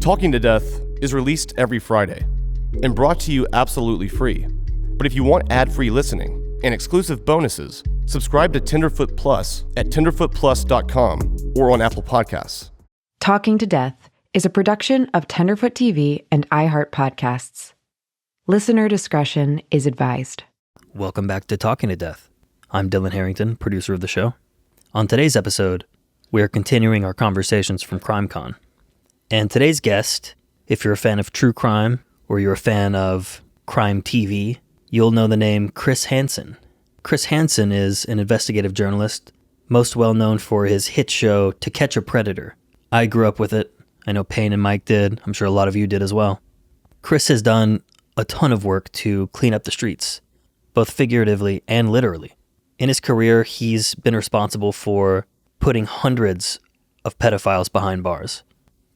Talking to Death is released every Friday and brought to you absolutely free. But if you want ad-free listening and exclusive bonuses, subscribe to Tenderfoot Plus at tenderfootplus.com or on Apple Podcasts. Talking to Death is a production of TenderfootTV and iHeart Podcasts. Listener discretion is advised. Welcome back to Talking to Death. I'm Dylan Harrington, producer of the show. On today's episode, we are continuing our conversations from CrimeCon. And today's guest, if you're a fan of true crime or you're a fan of crime TV, you'll know the name Chris Hansen. Chris Hansen is an investigative journalist, most well known for his hit show To Catch a Predator. I grew up with it. I know Payne and Mike did. I'm sure a lot of you did as well. Chris has done a ton of work to clean up the streets, both figuratively and literally. In his career, he's been responsible for putting hundreds of pedophiles behind bars.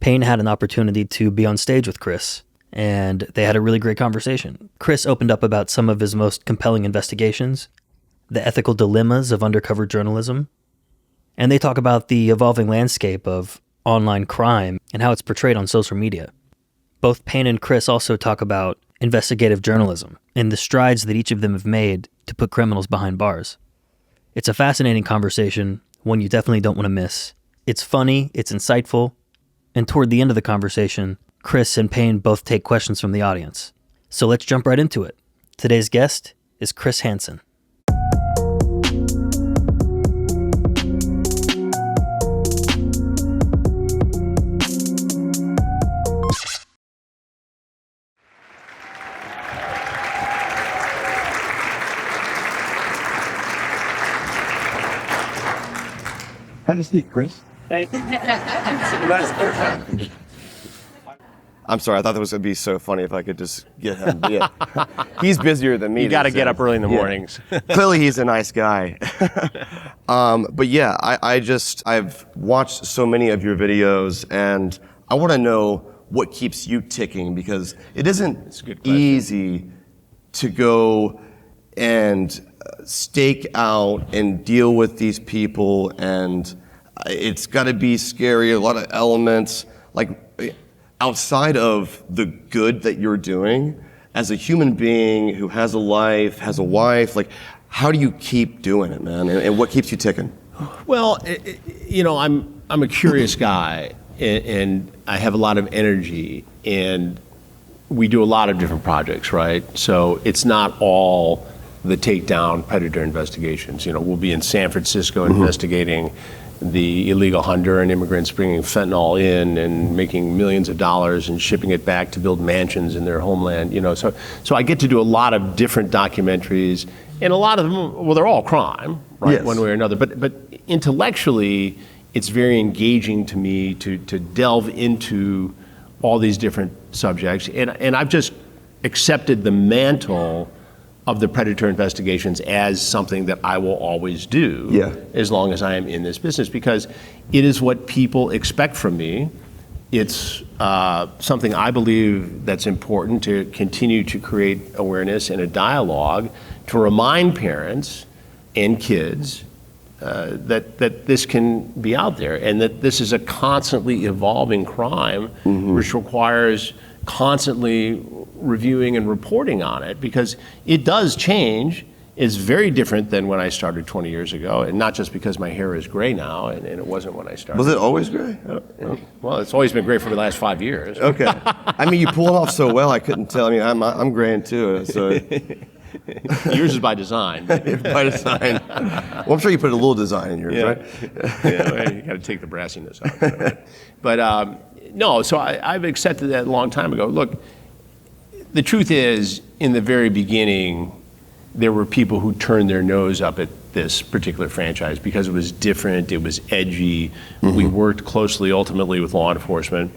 Payne had an opportunity to be on stage with Chris, and they had a really great conversation. Chris opened up about some of his most compelling investigations, the ethical dilemmas of undercover journalism, and they talk about the evolving landscape of online crime and how it's portrayed on social media. Both Payne and Chris also talk about investigative journalism and the strides that each of them have made to put criminals behind bars. It's a fascinating conversation, one you definitely don't want to miss. It's funny, it's insightful, and toward the end of the conversation, Chris and Payne both take questions from the audience. So let's jump right into it. Today's guest is Chris Hansen. Have a seat, Chris. I'm sorry, I thought that was going to be so funny if I could just get him. Yeah. He's busier than me. You got to get up early in the mornings. Clearly he's a nice guy. But yeah, I've watched so many of your videos, and I want to know what keeps you ticking, because it isn't easy to go and stake out and deal with these people, and it's got to be scary, a lot of elements. Like, outside of the good that you're doing, as a human being who has a life, has a wife, like, how do you keep doing it, man? And what keeps you ticking? Well, I'm a curious guy, and I have a lot of energy, and we do a lot of different projects, right? So it's not all the takedown predator investigations. We'll be in San Francisco investigating the illegal Honduran immigrants bringing fentanyl in and making millions of dollars and shipping it back to build mansions in their homeland. So I get to do a lot of different documentaries, and a lot of them, well, they're all crime, right? Yes. One way or another. But intellectually, it's very engaging to me to delve into all these different subjects, and I've just accepted the mantle of the predator investigations as something that I will always do, as long as I am in this business, because it is what people expect from me. It's something I believe that's important to continue to create awareness and a dialogue to remind parents and kids that this can be out there, and that this is a constantly evolving crime, which requires constantly reviewing and reporting on it, because it does change. It's very different than when I started 20 years ago, and not just because my hair is gray now, and it wasn't when I started. Was it always gray? Well, it's always been gray for the last 5 years. Okay. I mean, you pull it off so well, I couldn't tell. I mean, I'm graying too, so. Yours is by design. By design. Well, I'm sure you put a little design in yours, right? Yeah, you got to take the brassiness out. But no, so I've accepted that a long time ago. Look, the truth is, in the very beginning, there were people who turned their nose up at this particular franchise because it was different, it was edgy. We worked closely, ultimately, with law enforcement,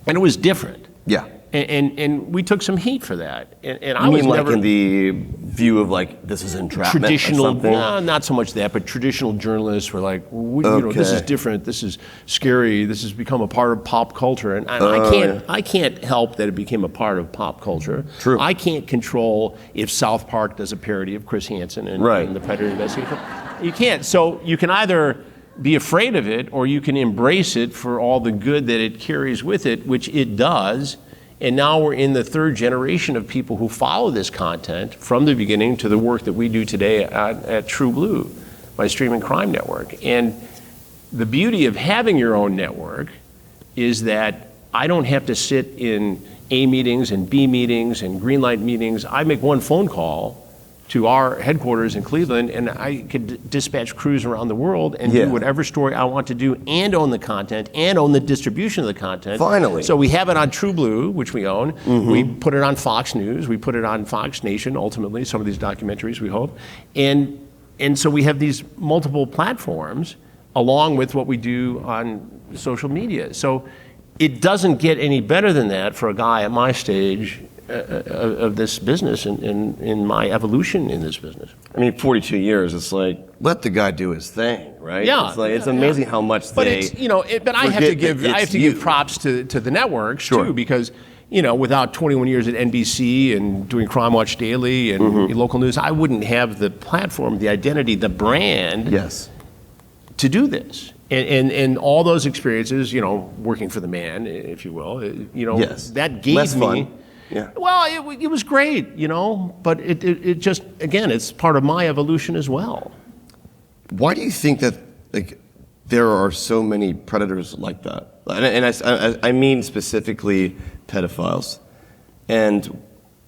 and it was different. Yeah. And we took some heat for that. And I You was mean like never in the view of like, this is entrapment or traditional, something? not so much that, but traditional journalists were like, this is different, this is scary, this has become a part of pop culture. And I can't help that it became a part of pop culture. True. I can't control if South Park does a parody of Chris Hansen and the Predator investigation. You can't. So you can either be afraid of it, or you can embrace it for all the good that it carries with it, which it does. And now we're in the third generation of people who follow this content from the beginning to the work that we do today at True Blue, my streaming crime network. And the beauty of having your own network is that I don't have to sit in A meetings and B meetings and green light meetings. I make one phone call to our headquarters in Cleveland, and I could dispatch crews around the world and do whatever story I want to do, and own the content and own the distribution of the content. Finally. So we have it on True Blue, which we own. We put it on Fox News. We put it on Fox Nation, ultimately, some of these documentaries, we hope. And so we have these multiple platforms along with what we do on social media. So it doesn't get any better than that for a guy at my stage of this business and in my evolution in this business. I mean, 42 years, it's like, let the guy do his thing, right? Yeah. It's like, it's amazing how much But they it's, but I have to give props to the networks too, because, without 21 years at NBC and doing Crime Watch Daily and local news, I wouldn't have the platform, the identity, the brand to do this. And all those experiences, working for the man, if you will, that gave Less me. fun. Yeah. Well, it was great, but it just, again, it's part of my evolution as well. Why do you think that there are so many predators like that? And I mean specifically pedophiles. And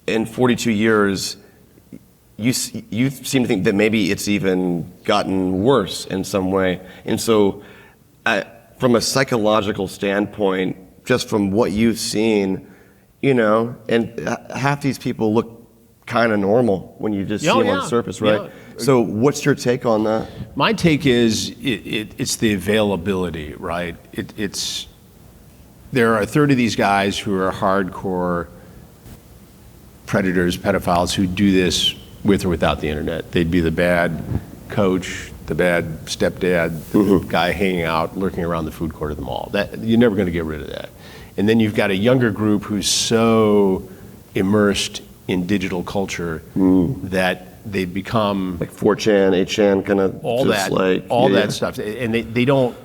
in 42 years, you seem to think that maybe it's even gotten worse in some way. And so, from a psychological standpoint, just from what you've seen, and half these people look kind of normal when you just see them on the surface, right? Yeah. So what's your take on that? My take is it's the availability, right? There are a third of these guys who are hardcore predators, pedophiles, who do this with or without the internet. They'd be the bad coach, the bad stepdad, the guy hanging out, lurking around the food court of the mall. You're never going to get rid of that. And then you've got a younger group who's so immersed in digital culture that they become Like 4chan, 8chan, kind of all that stuff. And they don't,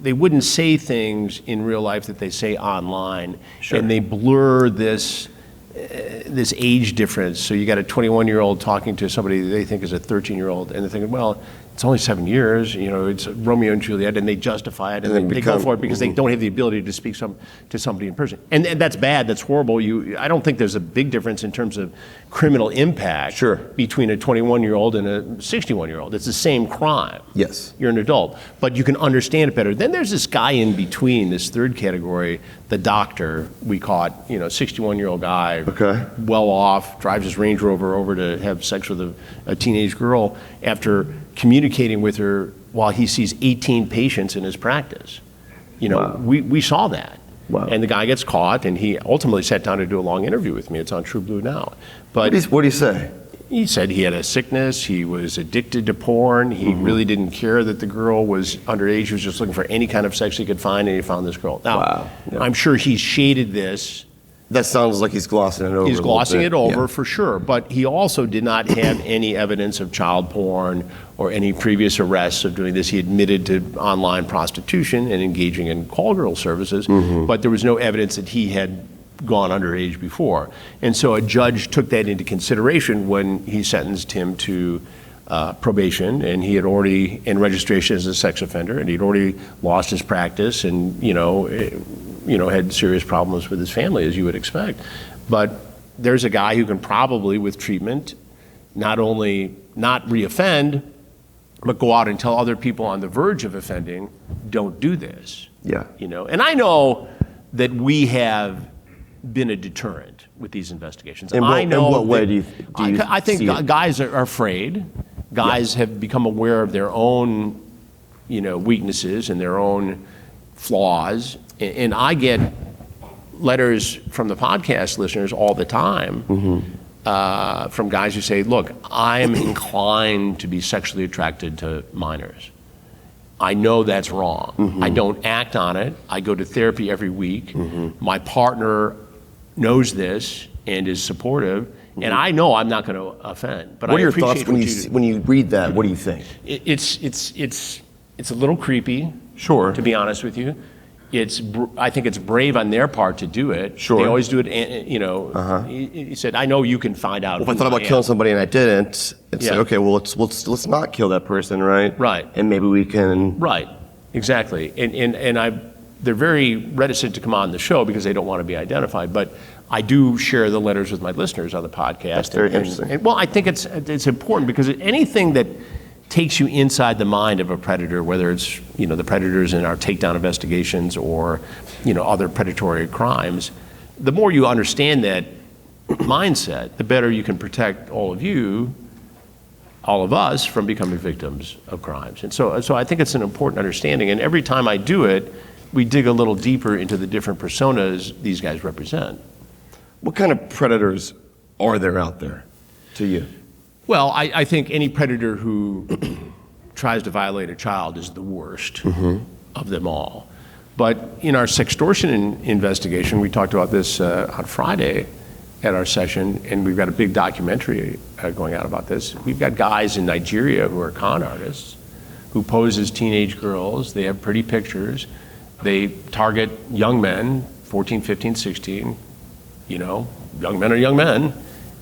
they wouldn't say things in real life that they say online. Sure. And they blur this age difference. So you got a 21-year-old talking to somebody they think is a 13-year-old, and they're thinking, well, it's only 7 years, it's Romeo and Juliet, and they justify it, and they go for it because they don't have the ability to speak to somebody in person. And that's bad, that's horrible. I don't think there's a big difference in terms of criminal impact between a 21-year-old and a 61-year-old. It's the same crime. Yes. You're an adult, but you can understand it better. Then there's this guy in between, this third category, the doctor we caught, 61-year-old guy, well off, drives his Range Rover over to have sex with a teenage girl after communicating with her while he sees 18 patients in his practice. We saw that. Wow. And the guy gets caught, and he ultimately sat down to do a long interview with me. It's on True Blue now. But what do you say? He said he had a sickness, he was addicted to porn, he really didn't care that the girl was underage, he was just looking for any kind of sex he could find, and he found this girl. Now, I'm sure he's shaded this. That sounds like he's glossing it over. He's glossing it over for sure, but he also did not have any evidence of child porn or any previous arrests of doing this. He admitted to online prostitution and engaging in call girl services, but there was no evidence that he had gone underage before. And so a judge took that into consideration when he sentenced him to probation, and he had already in registration as a sex offender, and he'd already lost his practice, and had serious problems with his family, as you would expect. But there's a guy who can probably, with treatment, not only not reoffend, but go out and tell other people on the verge of offending, don't do this. Yeah. And I know that we have been a deterrent with these investigations. In what way do you I think see it? guys are afraid. Guys have become aware of their own, weaknesses and their own flaws. And I get letters from the podcast listeners all the time from guys who say, look, I'm inclined to be sexually attracted to minors. I know that's wrong. I don't act on it. I go to therapy every week. My partner knows this and is supportive, and I know I'm not going to offend. But what are your thoughts when you read that? What do you think? It's It's a little creepy. Sure. To be honest with you. I think it's brave on their part to do it. Sure. They always do it, you know. He said, I know you can find out. Well, if I thought about killing somebody and I didn't, it's Yeah. like, okay, well, let's not kill that person, right? Right. And maybe we can. Right, exactly. They're very reticent to come on the show because they don't want to be identified. But I do share the letters with my listeners on the podcast. That's very interesting. Well, I think it's important because anything that takes you inside the mind of a predator, whether it's, you know, the predators in our takedown investigations or, you know, other predatory crimes, the more you understand that mindset, the better you can protect all of us from becoming victims of crimes. And so I think it's an important understanding. And every time I do it, we dig a little deeper into the different personas these guys represent. What kind of predators are there out there to you? Well, I think any predator who tries to violate a child is the worst of them all. But in our sextortion investigation, we talked about this on Friday at our session, and we've got a big documentary going out about this. We've got guys in Nigeria who are con artists who pose as teenage girls. They have pretty pictures. They target young men, 14, 15, 16, you know, young men are young men.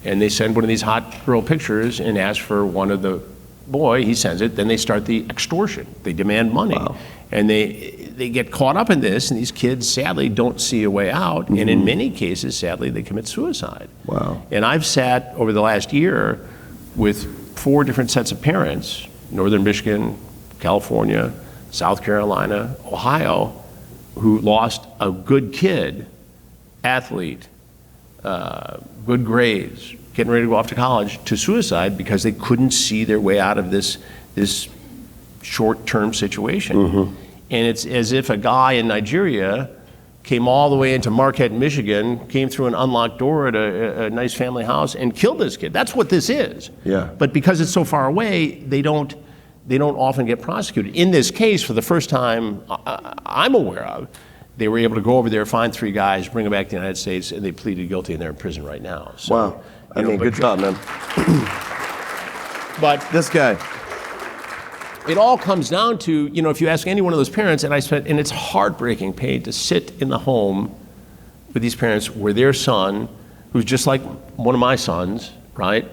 And they send one of these hot girl pictures and ask for one of the boy, he sends it, then they start the extortion. They demand money. Wow. And they get caught up in this, and these kids sadly don't see a way out, and in many cases, sadly, they commit suicide. Wow. And I've sat over the last year with 4 different sets of parents, Northern Michigan, California, South Carolina, Ohio, who lost a good kid, athlete, good grades, getting ready to go off to college, to suicide because they couldn't see their way out of this short-term situation. And it's as if a guy in Nigeria came all the way into Marquette, Michigan, came through an unlocked door at a nice family house and killed this kid. That's what this is. Yeah. But because it's so far away, they don't often get prosecuted. In this case, for the first time I'm aware of, they were able to go over there, find 3 guys, bring them back to the United States, and they pleaded guilty, and they're in prison right now. So, Wow. I mean, good job, man. But This guy. it all comes down to, you know, if you ask any one of those parents, and it's heartbreaking, Payne, to sit in the home with these parents where their son, who's just like one of my sons, right,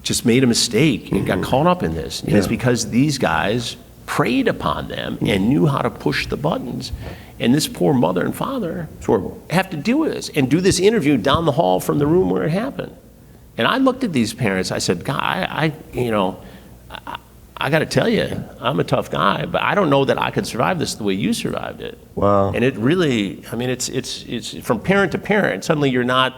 just made a mistake and got caught up in this. And it's because these guys preyed upon them and knew how to push the buttons. And this poor mother and father have to deal with this and do this interview down the hall from the room where it happened. And I looked at these parents, I said, God, I got to tell you, I'm a tough guy, but I don't know that I could survive this the way you survived it. Wow. And it really, I mean, it's from parent to parent. Suddenly you're not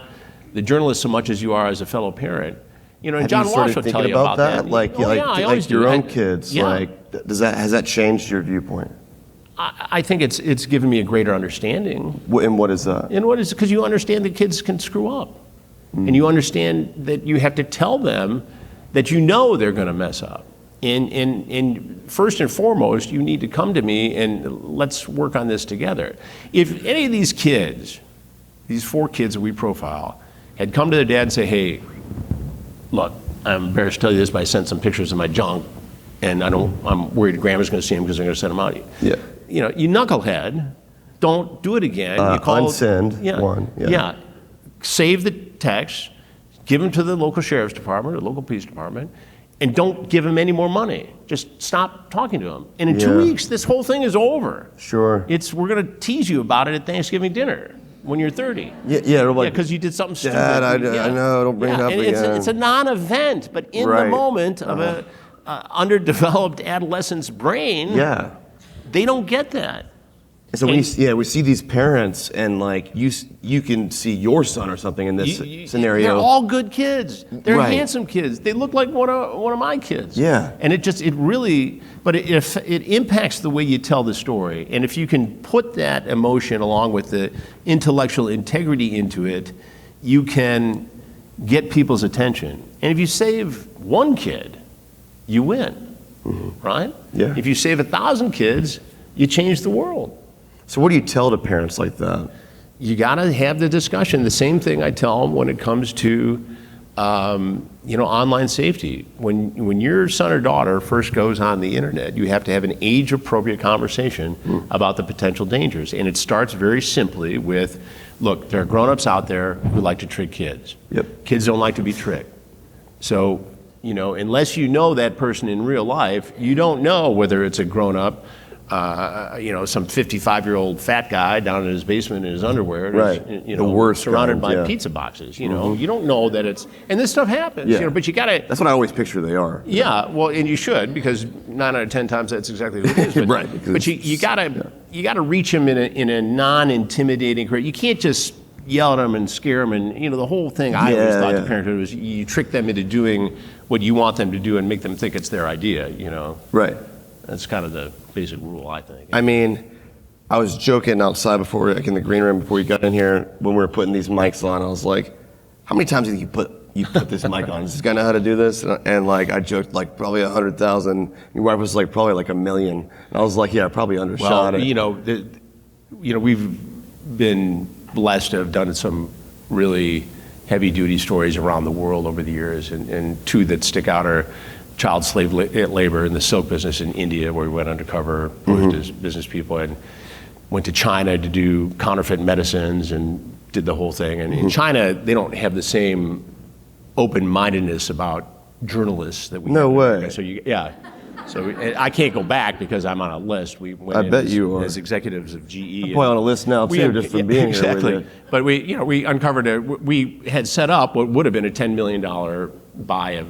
the journalist so much as you are as a fellow parent. You know, and Have John you started Walsh will thinking tell you about that. Like, I always like your do. own kids. Yeah. Like, has that changed your viewpoint? I think it's given me a greater understanding. And what is that? And what is, because you understand that kids can screw up. And you understand that you have to tell them that you know they're going to mess up. And first and foremost, you need to come to me and let's work on this together. If any of these kids, these 4 kids that we profile, had come to their dad and say, hey, look, I'm embarrassed to tell you this, but I sent some pictures of my junk, and I'm worried grandma's going to see them because they're going to send them out. Yeah. You know, you knucklehead, don't do it again. You Unsend one. Yeah. Save the text, give them to the local sheriff's department or local police department, and don't give them any more money. Just stop talking to them. And in 2 weeks, this whole thing is over. Sure. We're going to tease you about it at Thanksgiving dinner when you're 30. Yeah, like, because you did something stupid. Dad, I know, don't bring it up and again. It's a non-event, but in the moment of a underdeveloped adolescent's brain, they don't get that. And so we see these parents, and like you can see your son or something in this scenario. They're all good kids. They're Right. handsome kids. They look like one of my kids. Yeah. And it impacts the way you tell the story. And if you can put that emotion along with the intellectual integrity into it, you can get people's attention. And if you save one kid, you win, right? Yeah. If you save 1,000 kids, you change the world. So what do you tell to parents like that? You got to have the discussion. The same thing I tell them when it comes to online safety. When your son or daughter first goes on the internet, you have to have an age-appropriate conversation about the potential dangers. And it starts very simply with, look, there are grown-ups out there who like to trick kids. Yep. Kids don't like to be tricked. So, unless you know that person in real life, you don't know whether it's a grown-up, some 55-year-old fat guy down in his basement in his underwear, Right. The worst surrounded kind, by yeah. pizza boxes. You don't know that it's, and this stuff happens. Yeah. But you gotta. That's what I always picture they are. Yeah, well, and you should, because 9 out of 10 times that's exactly what it is. But, Right, But you gotta reach them in a non-intimidating. You can't just yell at them and scare them, and the whole thing. I always thought the parenthood was you trick them into doing what you want them to do and make them think it's their idea. Right. That's kind of the basic rule, I think. I mean, I was joking outside before, like in the green room before you got in here, when we were putting these mics on. I was like, how many times do you think you put this mic on? Does this guy know how to do this? And like, I joked like probably 100,000. Your wife was like probably like 1 million. And I was like, yeah, I probably undershot it. We've been blessed to have done some really heavy-duty stories around the world over the years, and two that stick out are child slave labor in the silk business in India, where we went undercover, worked as business people, and went to China to do counterfeit medicines and did the whole thing. And in China, they don't have the same open-mindedness about journalists that we No have. way. So I can't go back because I'm on a list. We went I in bet you are. as executives of GE. I'm probably on a list now too, just from being exactly. here with you. But we uncovered we had set up what would have been a $10 million buy of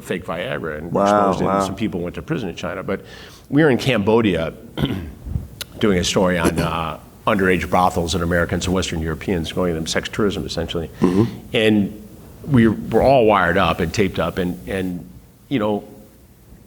fake Viagra, and exposed it, and some people went to prison in China. But we were in Cambodia doing a story on underage brothels in Americans and Western Europeans, going them sex tourism essentially, and we were all wired up and taped up, and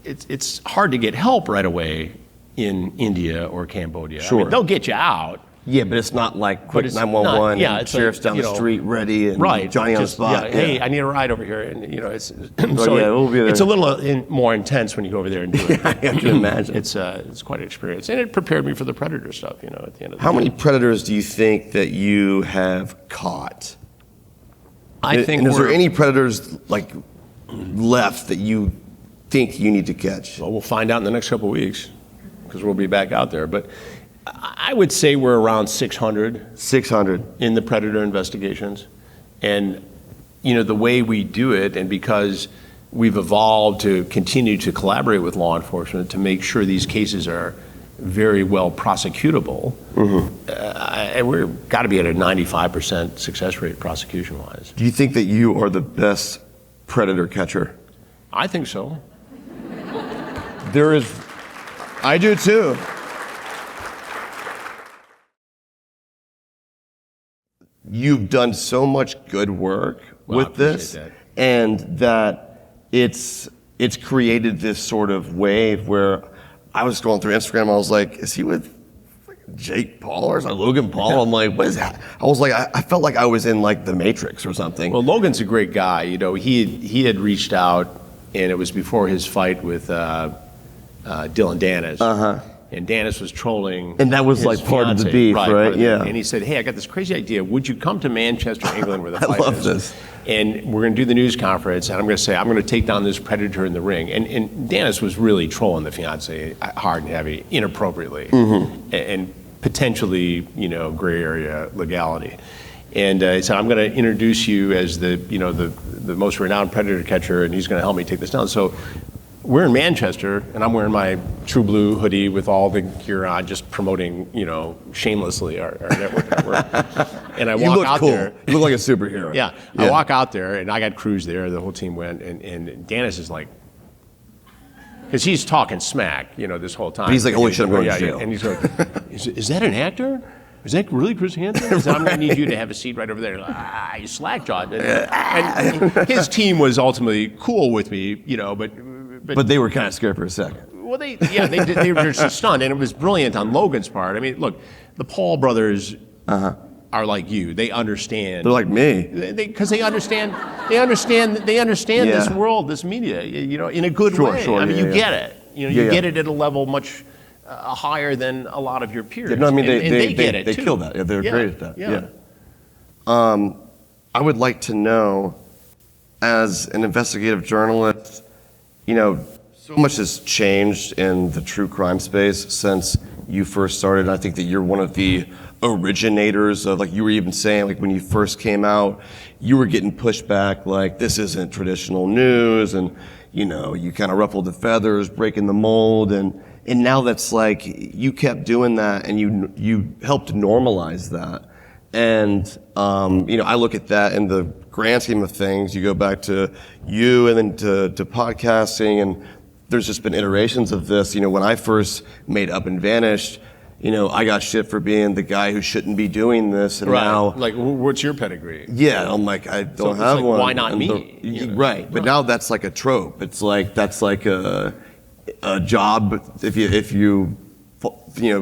it's hard to get help right away in India or Cambodia. Sure. I mean, they'll get you out. Yeah, but it's not like quick it's 911 not- and sheriff's like, down the street ready and Johnny on the spot. Hey, I need a ride over here, and it's we'll be there. it's a little more intense when you go over there and do it. I can imagine. It's quite an experience, and it prepared me for the predator stuff. At the end of the day. How many predators do you think that you have caught? I think. And is there any predators like left that you think you need to catch? Well, we'll find out in the next couple of weeks, because we'll be back out there. But I would say we're around 600. 600. In the predator investigations. And, the way we do it, and because we've evolved to continue to collaborate with law enforcement to make sure these cases are very well prosecutable, and we've got to be at a 95% success rate prosecution-wise. Do you think that you are the best predator catcher? I think so. I do too. You've done so much good work with this, that. and that it's created this sort of wave where I was scrolling through Instagram. I was like, is he with Jake Paul or is that Logan Paul? I'm like, what is that? I was like, I felt like I was in like the Matrix or something. Well, Logan's a great guy. He had reached out, and it was before his fight with Dylan Dennis. And Dennis was trolling. And that was his like part of the fiancée. beef, part right? of the- Yeah. And he said, hey, I got this crazy idea. Would you come to Manchester, England, where the fight love is? this. And we're going to do the news conference, and I'm going to say, I'm going to take down this predator in the ring. And Dennis was really trolling the fiancée hard and heavy, inappropriately, and potentially, gray area legality. And he said, I'm going to introduce you as the most renowned predator catcher, and he's going to help me take this down. So we're in Manchester, and I'm wearing my True Blue hoodie with all the gear on, just promoting, shamelessly our network. And I You walk look out cool. there. You look like a superhero. Yeah, I walk out there, and I got crews there. The whole team went, and Dennis is like, because he's talking smack, this whole time. But he's like, holy shit, I'm going to Yeah, jail. And he's like, is that an actor? Is that really Chris Hansen? He said, I'm going to need you to have a seat right over there. You slack-jawed. And his team was ultimately cool with me, But they were kind of scared for a second. well, they were just stunned, and it was brilliant on Logan's part. I mean, look, the Paul brothers are like you. They understand. They're like me. Because they understand this world, this media, in a good way. Sure, I mean, yeah, you yeah. get it. You get it at a level much higher than a lot of your peers. Yeah, no, I mean, and they get it they too. kill that. Yeah, they're great at that. Yeah. I would like to know, as an investigative journalist, you know, so much has changed in the true crime space since you first started. I think that you're one of the originators of, like you were even saying, like when you first came out, you were getting pushed back like this isn't traditional news, and you know, you kind of ruffled the feathers, breaking the mold, and now that's like you kept doing that, and you helped normalize that. And you know, I look at that in the grand scheme of things. You go back to you, and then to podcasting, and there's just been iterations of this. You know, when I first made Up and Vanished, you know, I got shit for being the guy who shouldn't be doing this, and now, like, what's your pedigree? Yeah, I'm like, I don't have like, one. why not me? Right, but now that's like a trope. It's like that's like a job. If you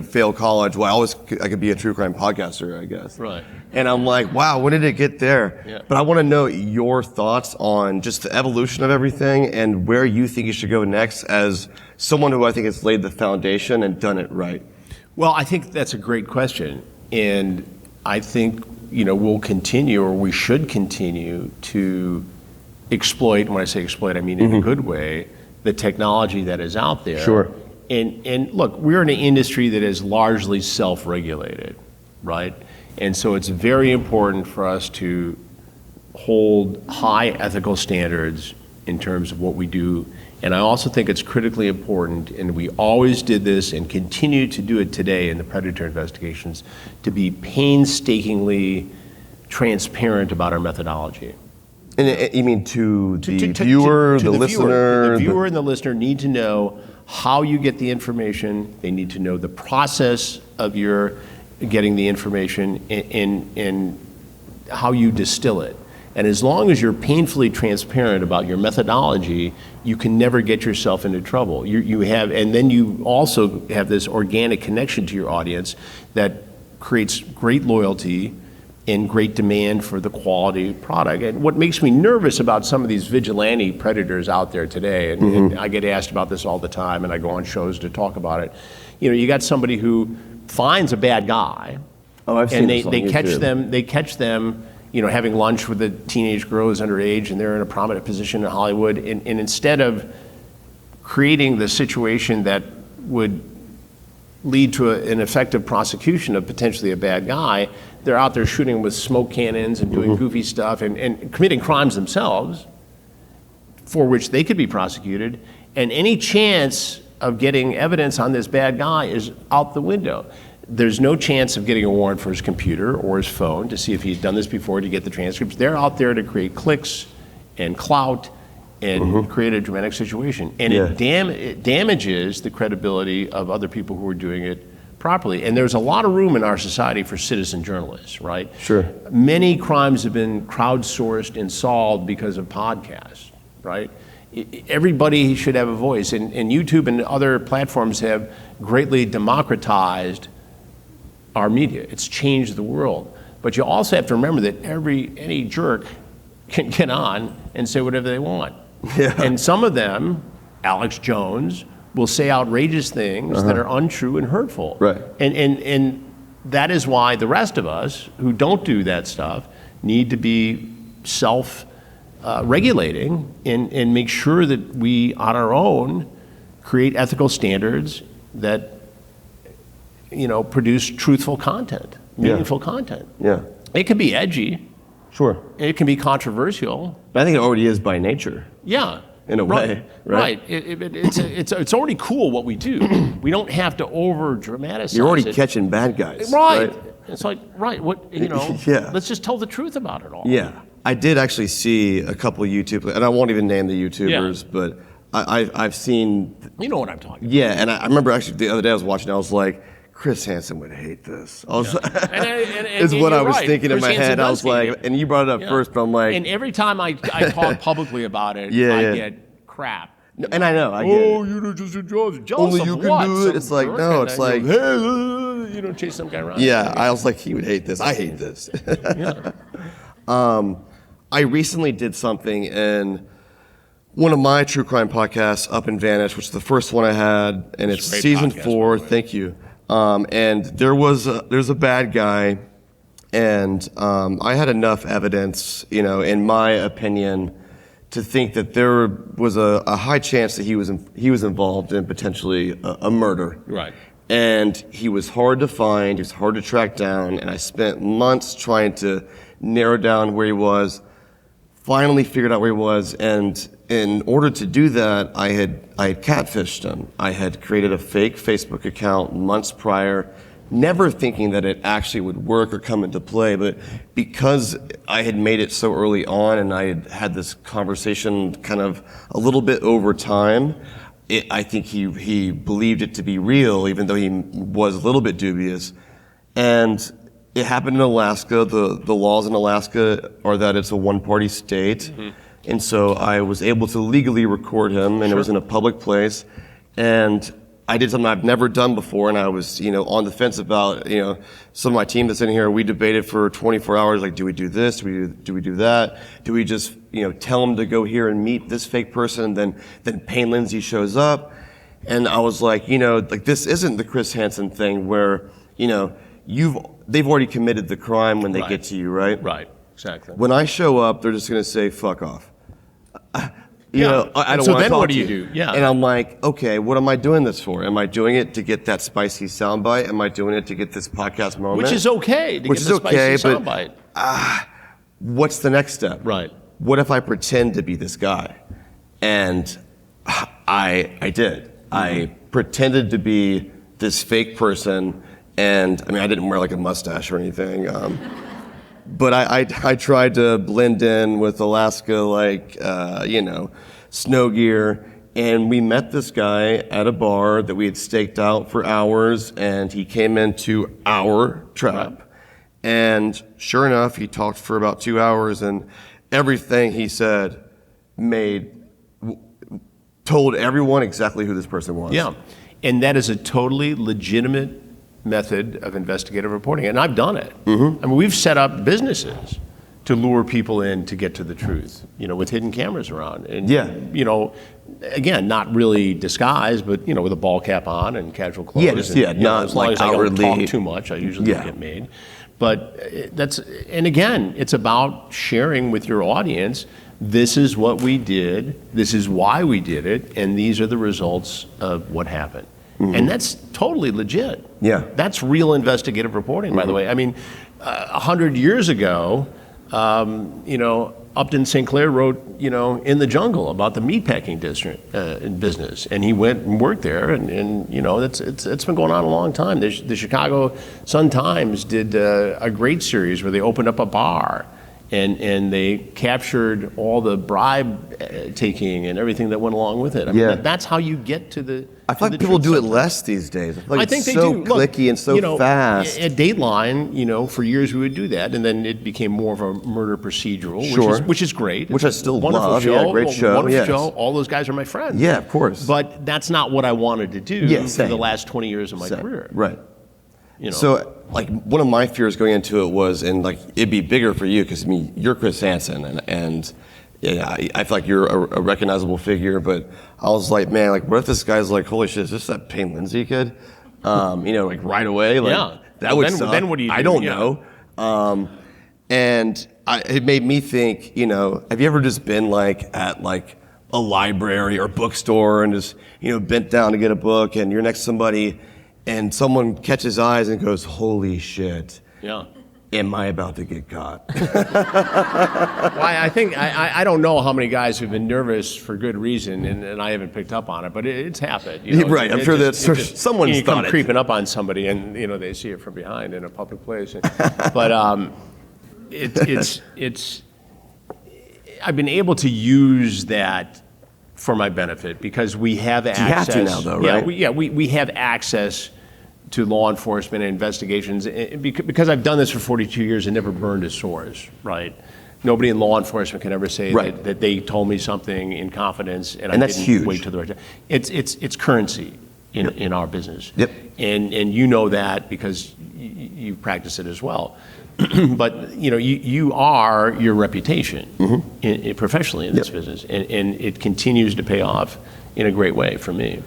fail college, well, I could be a true crime podcaster, I guess. Right. And I'm like, wow, when did it get there? Yeah. But I want to know your thoughts on just the evolution of everything and where you think you should go next as someone who I think has laid the foundation and done it right. Well, I think that's a great question. And I think, you know, we'll continue, or we should continue to exploit, when I say exploit, I mean in a good way, the technology that is out there. Sure. And look, we're in an industry that is largely self-regulated, right? And so it's very important for us to hold high ethical standards in terms of what we do. And I also think it's critically important, and we always did this and continue to do it today in the predator investigations, to be painstakingly transparent about our methodology. And you mean to the viewer, the listener? The viewer and the listener need to know how you get the information. They need to know the process of your getting the information and how you distill it. And as long as you're painfully transparent about your methodology, you can never get yourself into trouble. You have, and then you also have this organic connection to your audience that creates great loyalty and great demand for the quality product. And what makes me nervous about some of these vigilante predators out there today, and I get asked about this all the time, and I go on shows to talk about it. You know, you got somebody who finds a bad guy, and they catch them, you know, having lunch with a teenage girl who's underage, and they're in a prominent position in Hollywood, and instead of creating the situation that would lead to an effective prosecution of potentially a bad guy, they're out there shooting with smoke cannons and doing goofy stuff and committing crimes themselves for which they could be prosecuted, and any chance of getting evidence on this bad guy is out the window. There's no chance of getting a warrant for his computer or his phone to see if he's done this before, to get the transcripts. They're out there to create clicks and clout and create a dramatic situation. And it damages the credibility of other people who are doing it properly. And there's a lot of room in our society for citizen journalists, right? Sure. Many crimes have been crowdsourced and solved because of podcasts, right? Everybody should have a voice. And YouTube and other platforms have greatly democratized our media. It's changed the world. But you also have to remember that any jerk can get on and say whatever they want. Yeah. And some of them, Alex Jones, will say outrageous things that are untrue and hurtful. Right. And that is why the rest of us who don't do that stuff need to be self-regulating and make sure that we, on our own, create ethical standards that, you know, produce truthful content, meaningful content. Yeah. It can be edgy. Sure. It can be controversial. But I think it already is by nature. Yeah. In a way, right? It's already cool what we do. We don't have to over dramatize. You're already catching bad guys, right? It's like, right? What, you know? Yeah. Let's just tell the truth about it all. Yeah, I did actually see a couple of YouTube, and I won't even name the YouTubers, but I've seen. You know what I'm talking about. Yeah, and I remember actually the other day I was watching. I was like, Chris Hansen would hate this. I was, is what I was thinking Chris in my head. I was like, and you brought it up first, but I'm like, and every time I talk publicly about it, I get crap. No, and I know. You're just jealous. Only you can do it. It's like, no, it's like, hey, you don't chase some guy around. Yeah, I was like, he would hate this. I hate this. I recently did something in one of my true crime podcasts, Up and Vanished, which is the first one I had, and it's season 4. Thank you. And there's a bad guy, and I had enough evidence, you know, in my opinion, to think that there was a high chance that he was involved in potentially a murder. Right. And he was hard to find, he was hard to track down, and I spent months trying to narrow down where he was, finally figured out where he was, and in order to do that, I had catfished him. I had created a fake Facebook account months prior, never thinking that it actually would work or come into play, but because I had made it so early on and I had this conversation kind of a little bit over time, I think he believed it to be real, even though he was a little bit dubious. And it happened in Alaska. The laws in Alaska are that it's a one-party state. Mm-hmm. And so I was able to legally record him, and it was in a public place. And I did something I've never done before, and I was, on the fence about, some of my team that's in here, we debated for 24 hours, like, do we do this? Do we do that? Do we just, tell him to go here and meet this fake person, and then Payne Lindsey shows up? And I was like, this isn't the Chris Hansen thing where, they've already committed the crime when they get to you, right? Right, exactly. When I show up, they're just going to say, fuck off. I don't want to so then talk what do to you do? Yeah. And I'm like, okay, what am I doing this for? Am I doing it to get that spicy soundbite? Am I doing it to get this podcast moment? Which is okay. Which is okay, but soundbite. What's the next step? Right. What if I pretend to be this guy? And I did. Mm-hmm. I pretended to be this fake person, and I didn't wear like a mustache or anything. But I tried to blend in with Alaska, snow gear. And we met this guy at a bar that we had staked out for hours, and he came into our trap. And sure enough, he talked for about 2 hours, and everything he said told everyone exactly who this person was. Yeah, and that is a totally legitimate method of investigative reporting, and I've done it. Mm-hmm. We've set up businesses to lure people in to get to the truth, with hidden cameras around. And, again, not really disguised, but, with a ball cap on and casual clothes. Not as long like as I outwardly. don't talk too much, I usually don't get made. But and again, it's about sharing with your audience, this is what we did, this is why we did it, and these are the results of what happened. Mm-hmm. And that's totally legit. Yeah. That's real investigative reporting, by the way. 100 years ago, Upton Sinclair wrote, In the Jungle about the meatpacking district business, and he went and worked there, and it's been going on a long time. The Chicago Sun-Times did a great series where they opened up a bar, and they captured all the bribe taking and everything that went along with it. That's how you get to the. I feel like people do it less these days. I think they so do. Clicky and so fast. At Dateline, for years we would do that, and then it became more of a murder procedural, which is great. Which I still wonderful love. Show, yeah, great show. Wonderful show. All those guys are my friends. Yeah, of course. But that's not what I wanted to do for the last 20 years of my career. Right. So, one of my fears going into it was, and it'd be bigger for you because you're Chris Hansen, and I feel like you're a recognizable figure. But I was like, man, what if this guy's like, holy shit, is this that Payne Lindsey kid? Right away. That would suck. Then what do you do? I don't know. And it made me think, have you ever just been at a library or bookstore and just bent down to get a book, and you're next to somebody, and someone catches eyes and goes, holy shit. Yeah. Am I about to get caught? I think, I don't know how many guys have been nervous for good reason, and I haven't picked up on it, but it's happened. Right, I'm sure that someone's you thought come it. creeping up on somebody, and they see it from behind in a public place. But it's I've been able to use that for my benefit because we have access. You have to now, though, right? We have access to law enforcement and investigations because I've done this for 42 years and never burned a source, right? Nobody in law enforcement can ever say that they told me something in confidence and I that's didn't huge. wait till the right time. It's currency in our business. Yep. And you know that because you practice it as well. But you are your reputation professionally in this business, and it continues to pay off in a great way for me.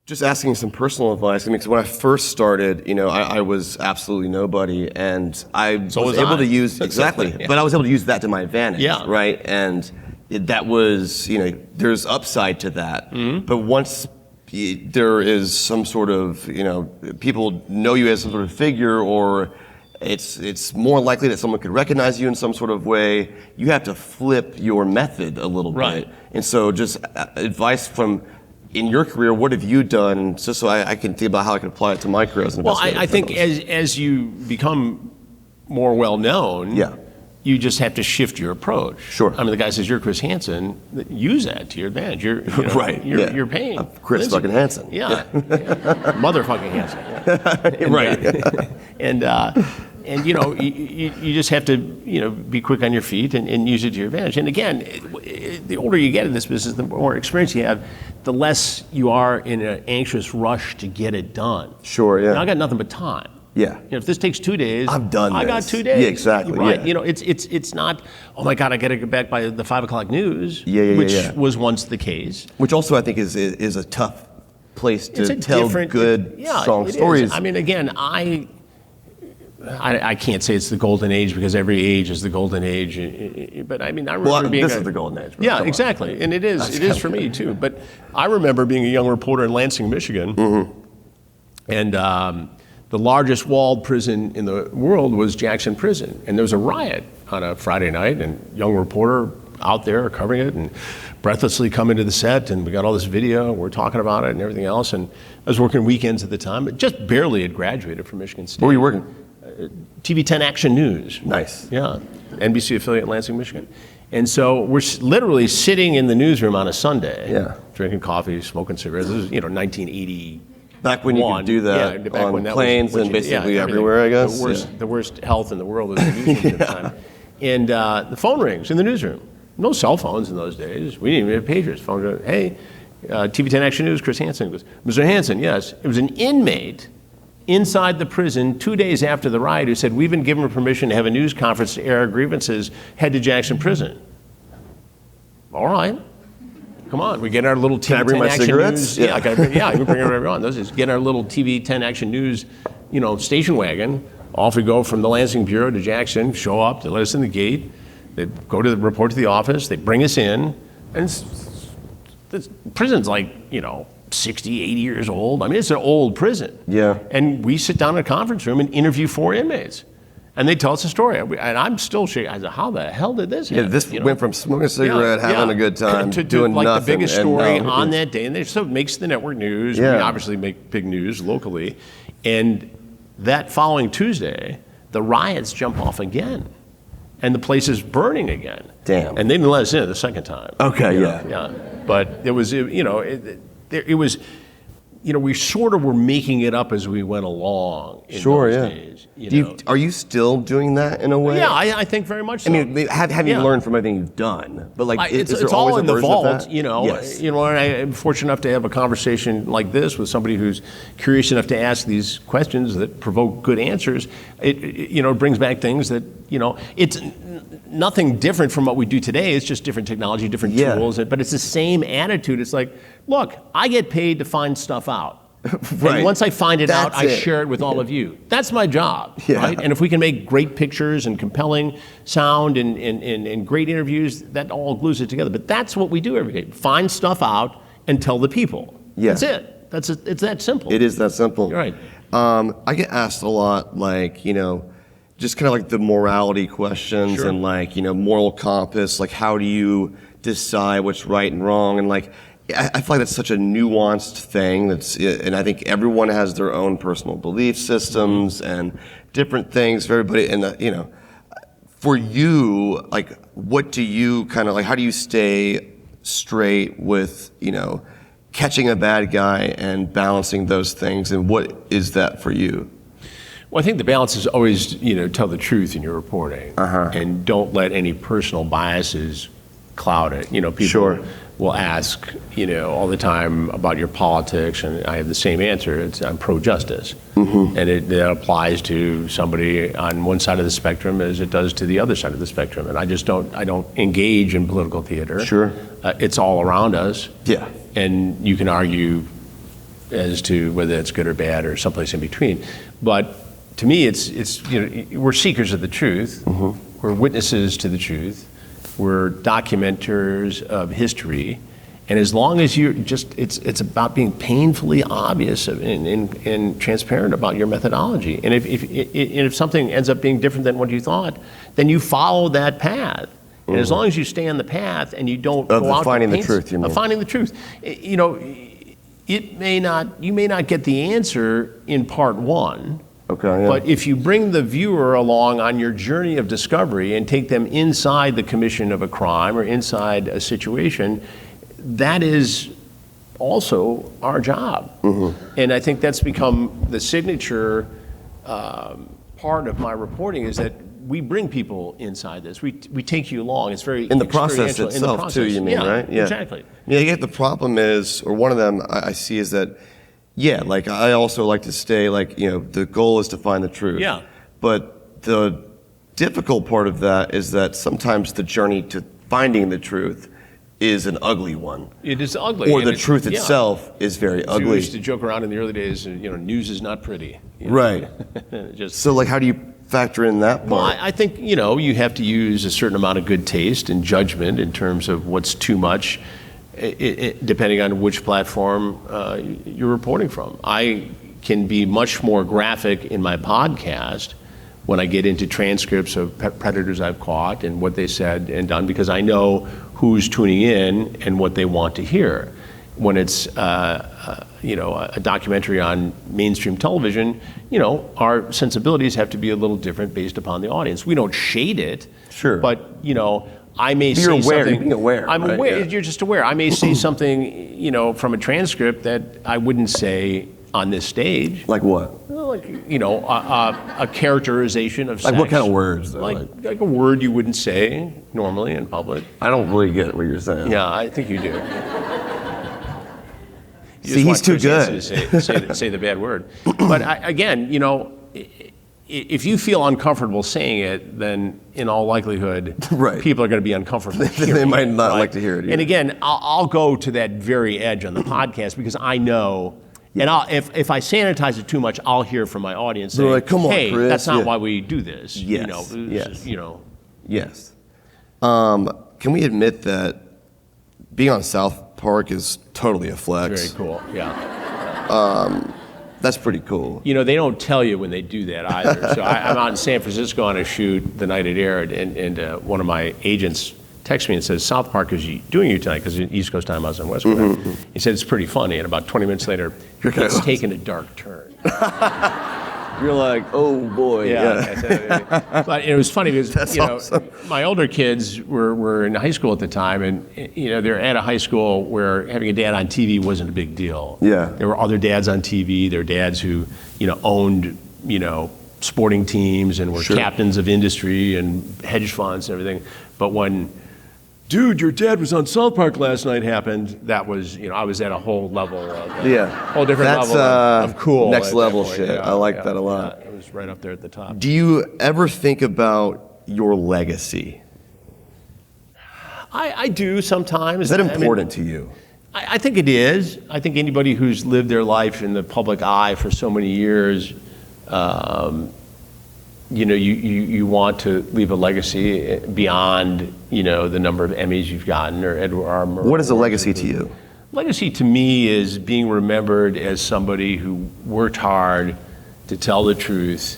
Just asking some personal advice. I mean, 'cause when I first started, I was absolutely nobody, and I was able to use exactly, yeah. but I was able to use that to my advantage, Yeah. right? And that was, there's upside to that. But once there is some sort of, people know you as some sort of figure, or it's more likely that someone could recognize you in some sort of way, you have to flip your method a little Right. bit. And so just advice from, in your career, what have you done, just so I can think about how I can apply it to my career as an Well, investigator? I think as you become more well-known, Yeah. you just have to shift your approach. Sure. I mean, the guy says, you're Chris Hansen, use that to your advantage. Right, yeah. You're Payne. I'm Chris Lindsey. fucking Hansen. Yeah. Motherfucking Hansen. Yeah. And, right. and you just have to, be quick on your feet and use it to your advantage. And again, the older you get in this business, the more experience you have, the less you are in an anxious rush to get it done. Sure, yeah. I got nothing but time. Yeah. If this takes 2 days, I'm done I got this. 2 days. Yeah, exactly, Right. yeah. It's not, oh my God, I got to get back by the 5 o'clock news, Yeah, which yeah. was once the case. Which also I think is a tough place It's to a tell different, good, strong it is. stories. I mean, again, I can't say it's the golden age because every age is the golden age, but I mean, I remember being this is the golden age. Bro. Yeah, Come on. exactly, and it is for me too. But I remember being a young reporter in Lansing, Michigan, and the largest walled prison in the world was Jackson Prison, and there was a riot on a Friday night, and young reporter out there covering it, and breathlessly coming to the set, and we got all this video, we're talking about it and everything else, and I was working weekends at the time, but just barely had graduated from Michigan State. Where were you working? TV 10 Action News. Nice. Yeah, NBC affiliate in Lansing, Michigan. And so we're literally sitting in the newsroom on a Sunday, Yeah. drinking coffee, smoking cigarettes. This is 1980. Back when you could do that back on when that planes and basically everything. everywhere, I guess. The worst health in the world was in the newsroom at the time. And the phone rings in the newsroom. No cell phones in those days. We didn't even have pagers. Phone goes, hey, TV 10 Action News, Chris Hansen. Goes, Mr. Hansen, yes. It was an inmate inside the prison 2 days after the riot who said, we've been given permission to have a news conference to air our grievances, head to Jackson Prison. All right. Come on, we get our little TV I bring 10 my Action cigarettes? News. Yeah, you can bring whatever you want. Those is get our little TV 10 Action News, station wagon. Off we go from the Lansing Bureau to Jackson, show up, they let us in the gate, they go to report to the office, they bring us in, and the prison's like, 60, 80 years old. I mean, it's an old prison. Yeah. And we sit down in a conference room and interview 4 inmates. And they tell us a story. And I'm still shaking. I said, how the hell did this happen? Yeah, this went from smoking a cigarette, having a good time, to doing like nothing. the biggest and story now on it's- that day. And so it makes the network news. Yeah. We obviously make big news locally. And that following Tuesday, the riots jump off again. And the place is burning again. Damn. And they didn't let us in the second time. Okay, yeah. Yeah. But it was, it was, we sort of were making it up as we went along in Sure, those yeah. days. Are you still doing that in a way? Yeah, I think very much so. I mean, have you Yeah. learned from everything you've done? But like, It's is there all always a in the version of vault, that? Yes. Yes. And I'm fortunate enough to have a conversation like this with somebody who's curious enough to ask these questions that provoke good answers. It brings back things that it's nothing different from what we do today. It's just different technology, different Yeah. tools, but it's the same attitude. It's like, look, I get paid to find stuff out. Right. And once I find it out, That's I it. share it with all of you. That's my job, Yeah. right? And if we can make great pictures and compelling sound and great interviews, that all glues it together. But that's what we do every day. Find stuff out and tell the people. Yeah. That's it. It's that simple. It is that simple. You're right. I get asked a lot, like, just kind of like the morality questions Sure. and like, moral compass, like how do you decide what's right and wrong? And like, I feel like that's such a nuanced thing. And I think everyone has their own personal belief systems and different things for everybody. And, for you, like, what do you kind of like, how do you stay straight with, catching a bad guy and balancing those things? And what is that for you? Well, I think the balance is always, tell the truth in your reporting. And don't let any personal biases cloud it. People Sure. will ask, all the time about your politics, and I have the same answer. I'm pro-justice. And that applies to somebody on one side of the spectrum as it does to the other side of the spectrum. And I don't engage in political theater. Sure. It's all around us. Yeah. And you can argue as to whether it's good or bad or someplace in between. But to me, it's we're seekers of the truth. We're witnesses to the truth. We're documenters of history. And as long as you're it's about being painfully obvious and transparent about your methodology. And if something ends up being different than what you thought, then you follow that path. And as long as you stay on the path and you don't go out finding to the truth, you mean? Of finding the truth, you may not get the answer in part one. Okay. Yeah. But if you bring the viewer along on your journey of discovery and take them inside the commission of a crime or inside a situation, that is also our job. And I think that's become the signature part of my reporting, is that we bring people inside this. We take you along. It's very in the process experiential. itself, In the process. too, you mean, Yeah, right? Yeah, exactly. Yeah, the problem is, or one of them I see is that, like I also like to stay, the goal is to find the truth. Yeah. But the difficult part of that is that sometimes the journey to finding the truth is an ugly one. It is ugly. Or and the truth itself is very We ugly. used to joke around in the early days, news is not pretty. Right. So how do you factor in that part? Well, I think, you have to use a certain amount of good taste and judgment in terms of what's too much, depending on which platform you're reporting from. I can be much more graphic in my podcast when I get into transcripts of predators I've caught and what they said and done, because I know who's tuning in and what they want to hear. When it's a documentary on mainstream television, our sensibilities have to be a little different based upon the audience. We don't shade it, Sure. but I may You're say aware. something. You're being aware. I'm right? aware. Yeah. You're just aware. I may say something, from a transcript that I wouldn't say on this stage. Like what? A characterization of sex. Like what kind of words, though? Like a word you wouldn't say normally in public. I don't really get what you're saying. Yeah, I think you do. You See, just he's want too Chris good. Hansen to say the bad word. But again, if you feel uncomfortable saying it, then in all likelihood, Right. people are going to be uncomfortable hearing They might it, not right? like to hear it either. And again, I'll go to that very edge on the podcast because I know. And if I sanitize it too much, I'll hear from my audience They're saying, like, "Come on, hey, Chris." that's not Yeah. why we do this. Yes, This is, Yes. Can we admit that being on South Park is totally a flex? Very cool, yeah. That's pretty cool. They don't tell you when they do that either. So I'm out in San Francisco on a shoot the night it aired, and one of my agents texts me and says, South Park is doing you tonight, because East Coast time, I was on West Coast. He said, it's pretty funny, and about 20 minutes later, it's taken a dark turn. You're like, oh boy. Yeah. But it was funny because That's awesome. my older kids were in high school at the time, and they're at a high school where having a dad on TV wasn't a big deal. Yeah. There were other dads on TV. There were dads who owned sporting teams and were Sure. captains of industry and hedge funds and everything. But when dude, your dad was on South Park last night happened, that was, I was at a whole level of, whole different That's, level of cool. next at level that point. shit. I like that a lot. It was right up there at the top. Do you ever think about your legacy? I do sometimes. Is that important to you? I think it is. I think anybody who's lived their life in the public eye for so many years, you want to leave a legacy beyond, the number of Emmys you've gotten or Edward R. Murrow. What is a legacy to you? Legacy to me is being remembered as somebody who worked hard to tell the truth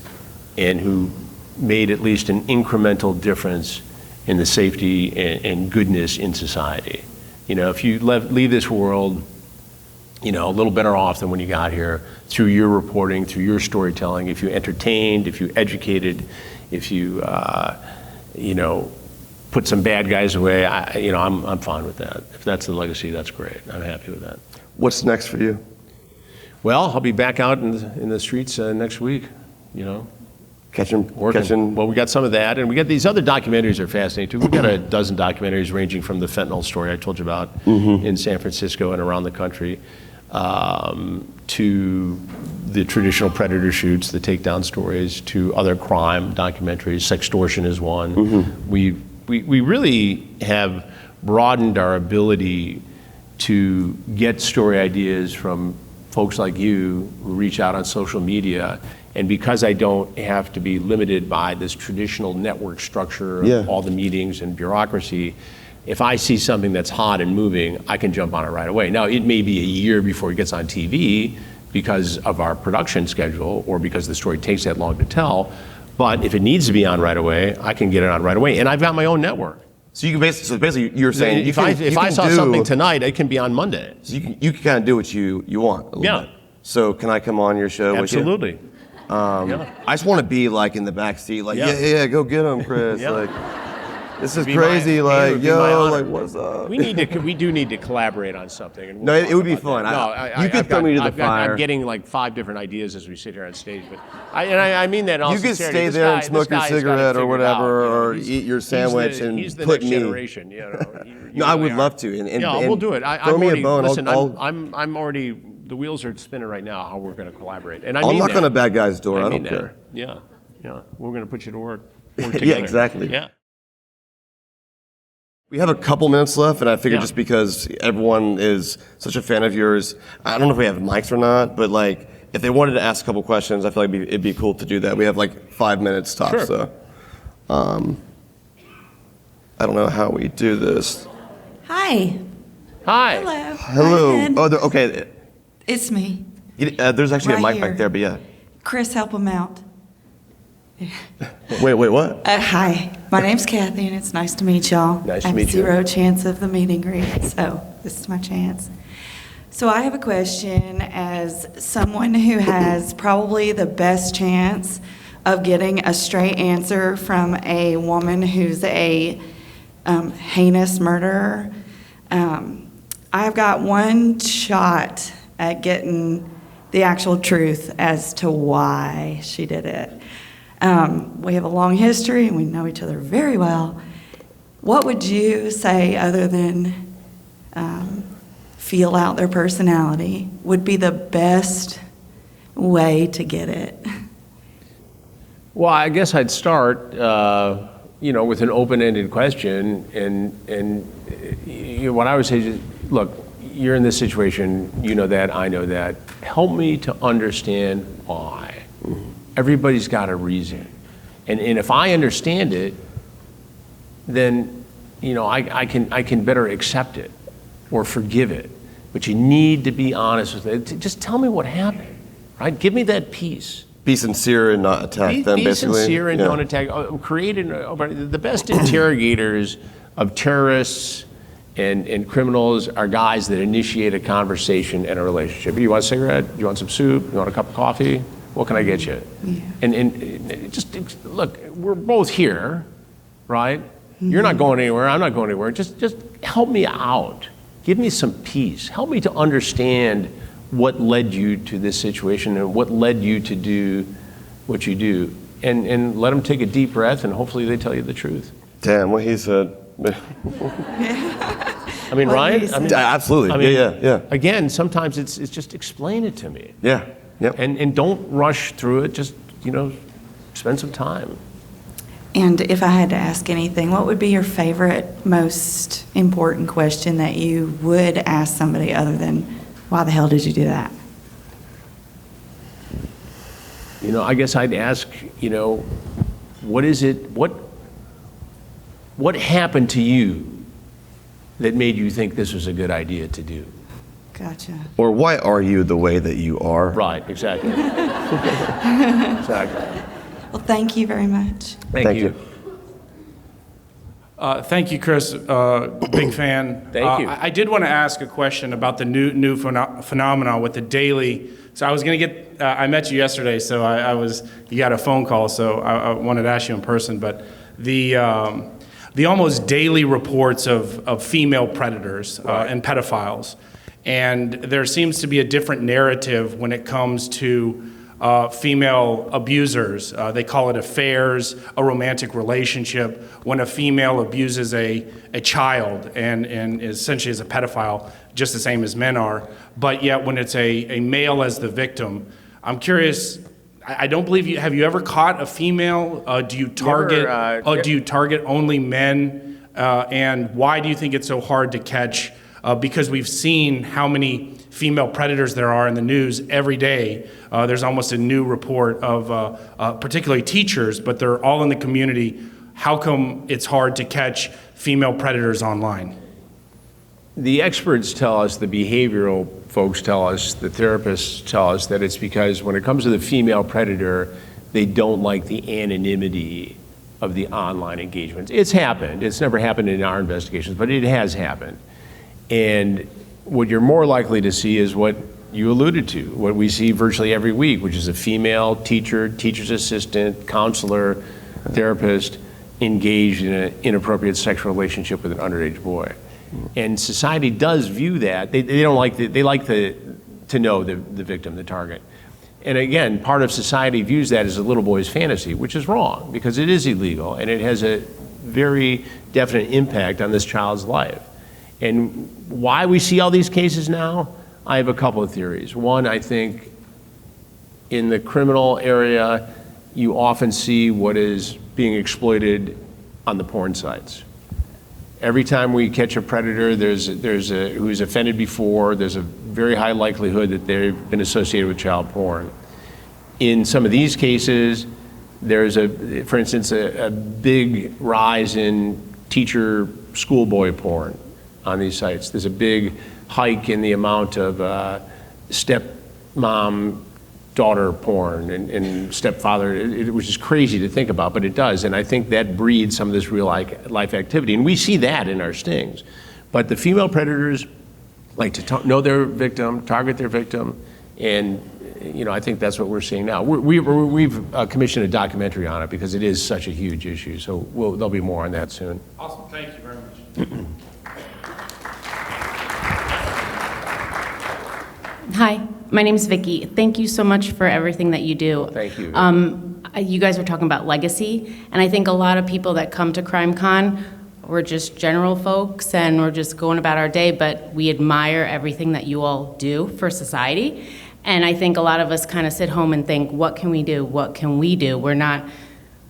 and who made at least an incremental difference in the safety and goodness in society. If you leave this world, a little better off than when you got here through your reporting, through your storytelling, if you entertained, if you educated, if you, put some bad guys away, I'm fine with that. If that's the legacy, that's great. I'm happy with that. What's next for you? Well, I'll be back out in the streets next week, Working. Well, we got some of that, and we got these other documentaries that are fascinating too. We've got a dozen documentaries ranging from the fentanyl story I told you about in San Francisco and around the country, to the traditional predator shoots, the takedown stories, to other crime documentaries. Sextortion is one. We really have broadened our ability to get story ideas from folks like you who reach out on social media, and because I don't have to be limited by this traditional network structure of all the meetings and bureaucracy, if I see something that's hot and moving, I can jump on it right away. Now, it may be a year before it gets on TV because of our production schedule or because the story takes that long to tell, but if it needs to be on right away, I can get it on right away. And I've got my own network. So you can basically you're saying if I saw something tonight, it can be on Monday. So you can kind of do what you want a little bit. So can I come on your show Absolutely. with you? I just want to be like in the back seat, like yeah, go get him, Chris. Like this is crazy, like yo, like what's up? We do need to collaborate on something. And no, it would be fun. You could throw me to the fire. I'm getting like 5 different ideas as we sit here on stage, but I mean that also. You could stay there and smoke your cigarette or whatever, or eat your sandwich and he's the put next me. Generation, you know. No, I would love to. And we'll do it. Throw me a bone. Listen, I'm already. The wheels are spinning right now. How we're going to collaborate, and I'll knock on a bad guy's door. I don't care. Yeah, we're going to put you to work. Yeah, exactly. Yeah. We have a couple minutes left, and I figured just because everyone is such a fan of yours, I don't know if we have mics or not, but like if they wanted to ask a couple questions, I feel like it'd be cool to do that. We have like 5 minutes tops, Sure. so I don't know how we do this. Hi. Hi. Hello. Hello. Hi, Ed. Oh, okay. It's me. There's actually Right a mic back here. there, but yeah. Chris, help him out. Wait, what? Hi. My name's Kathy, and it's nice to meet y'all. Nice to I meet have you. 0 chance of the meet and greet, so this is my chance. So I have a question as someone who has probably the best chance of getting a straight answer from a woman who's a heinous murderer. I've got one shot at getting the actual truth as to why she did it. We have a long history and we know each other very well. What would you say, other than feel out their personality, would be the best way to get it? Well, I guess I'd start, with an open-ended question, and what I would say is, look, you're in this situation, you know that, I know that. Help me to understand why. Everybody's got a reason. And if I understand it, then, I can better accept it or forgive it. But you need to be honest with it. Just tell me what happened, right? Give me that peace. Be sincere and not attack them, Be basically. sincere and don't attack. The best interrogators of terrorists and criminals are guys that initiate a conversation and a relationship. You want a cigarette? You want some soup? You want a cup of coffee? What can I get you? Yeah. And just look, we're both here, right? Mm-hmm. You're not going anywhere. I'm not going anywhere. Just help me out. Give me some peace. Help me to understand what led you to this situation and what led you to do what you do. And let them take a deep breath, and hopefully they tell you the truth. Damn, what he said. I mean, Ryan? Absolutely. Yeah. Again, sometimes it's just explain it to me. Yeah. Yep. And don't rush through it. Just, spend some time. And if I had to ask anything, what would be your favorite, most important question that you would ask somebody other than, why the hell did you do that? I guess I'd ask, what is it, what happened to you that made you think this was a good idea to do? Gotcha. Or why are you the way that you are? Right, exactly. Exactly. Well, thank you very much. Thank you. Thank you, Chris. Big fan. Thank you. I did want to ask a question about the new phenomenon with the daily. So I was going to get. I met you yesterday, so you got a phone call, so I wanted to ask you in person. But the almost daily reports of female predators and pedophiles, and there seems to be a different narrative when it comes to female abusers. They call it affairs, a romantic relationship, when a female abuses a child and essentially is a pedophile, just the same as men are. But yet when it's a male as the victim, I'm curious, I don't believe you, have you ever caught a female? Do you target only men? And why do you think it's so hard to catch? Because we've seen how many female predators there are in the news every day. There's almost a new report of particularly teachers, but they're all in the community. How come it's hard to catch female predators online? The experts tell us, the behavioral folks tell us, the therapists tell us that it's because when it comes to the female predator, they don't like the anonymity of the online engagements. It's happened. It's never happened in our investigations, but it has happened. And what you're more likely to see is what you alluded to, what we see virtually every week, which is a female teacher, teacher's assistant, counselor, therapist engaged in an inappropriate sexual relationship with an underage boy. And society does view that. They don't like they like to know the victim, the target. And again, part of society views that as a little boy's fantasy, which is wrong because it is illegal and it has a very definite impact on this child's life. And why we see all these cases now, I have a couple of theories. One, I think in the criminal area, you often see what is being exploited on the porn sites. Every time we catch a predator, who's offended before, there's a very high likelihood that they've been associated with child porn. In some of these cases, there's for instance, a big rise in teacher schoolboy porn on these sites. There's a big hike in the amount of stepmom daughter porn and stepfather, which is crazy to think about, but it does. And I think that breeds some of this real life activity. And we see that in our stings. But the female predators like to know their victim, target their victim, and I think that's what we're seeing now. We've commissioned a documentary on it because it is such a huge issue. So there'll be more on that soon. Awesome, thank you very much. Hi, my name's Vicky. Thank you so much for everything that you do. Thank you. You guys were talking about legacy, and I think a lot of people that come to CrimeCon, we're just general folks and we're just going about our day, but we admire everything that you all do for society. And I think a lot of us kind of sit home and think, what can we do? What can we do? We're not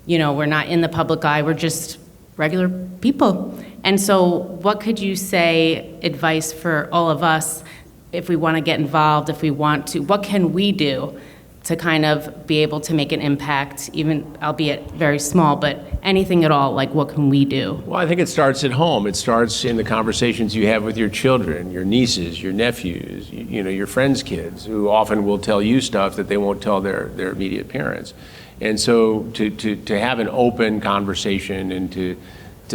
in the public eye, we're just regular people. And so what could you say, advice for all of us, if we want to get involved, if we want to, what can we do to kind of be able to make an impact, even albeit very small, but anything at all, like what can we do? Well, I think it starts at home. It starts in the conversations you have with your children, your nieces, your nephews, your friends' kids, who often will tell you stuff that they won't tell their immediate parents. And so to have an open conversation and to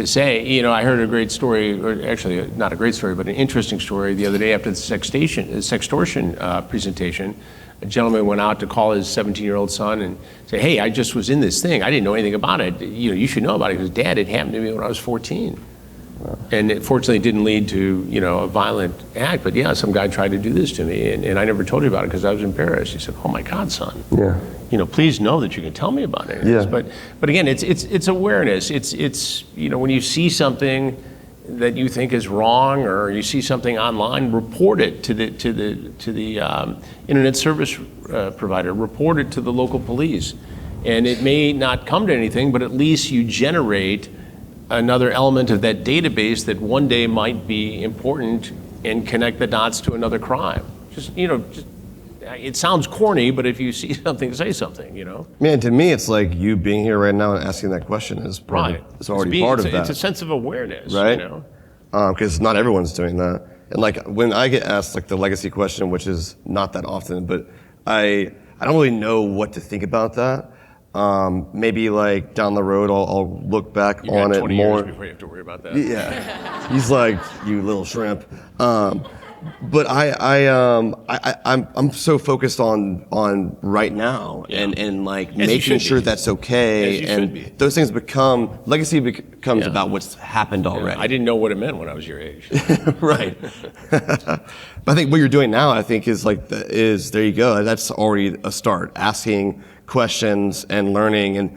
say, I heard a great story, or actually not a great story, but an interesting story the other day after the Sextortion presentation. A gentleman went out to call his 17-year-old son and say, hey, I just was in this thing. I didn't know anything about it. You should know about it. Because Dad, it happened to me when I was 14. Wow. And it fortunately didn't lead to, a violent act. But yeah, some guy tried to do this to me. And I never told you about it because I was embarrassed. He said, oh my God, son. Yeah. Please know that you can tell me about it. Yeah. But again, it's awareness. It's when you see something that you think is wrong, or you see something online, report it to the internet service provider. Report it to the local police, and it may not come to anything, but at least you generate another element of that database that one day might be important and connect the dots to another crime. It sounds corny, but if you see something, say something, Man, to me, it's like you being here right now and asking that question is right. It's already part of that. It's a sense of awareness, right? Because not everyone's doing that. And like when I get asked like the legacy question, which is not that often, but I don't really know what to think about that. Maybe like down the road, I'll look back on it 20 more. Years before you have to worry about that. Yeah, he's like, you little shrimp. But I'm so focused on right now and like making sure that's okay, and those things legacy becomes about what's happened already. I didn't know what it meant when I was your age. Right. But I think what you're doing now, I think, is there you go. That's already a start. Asking questions and learning, and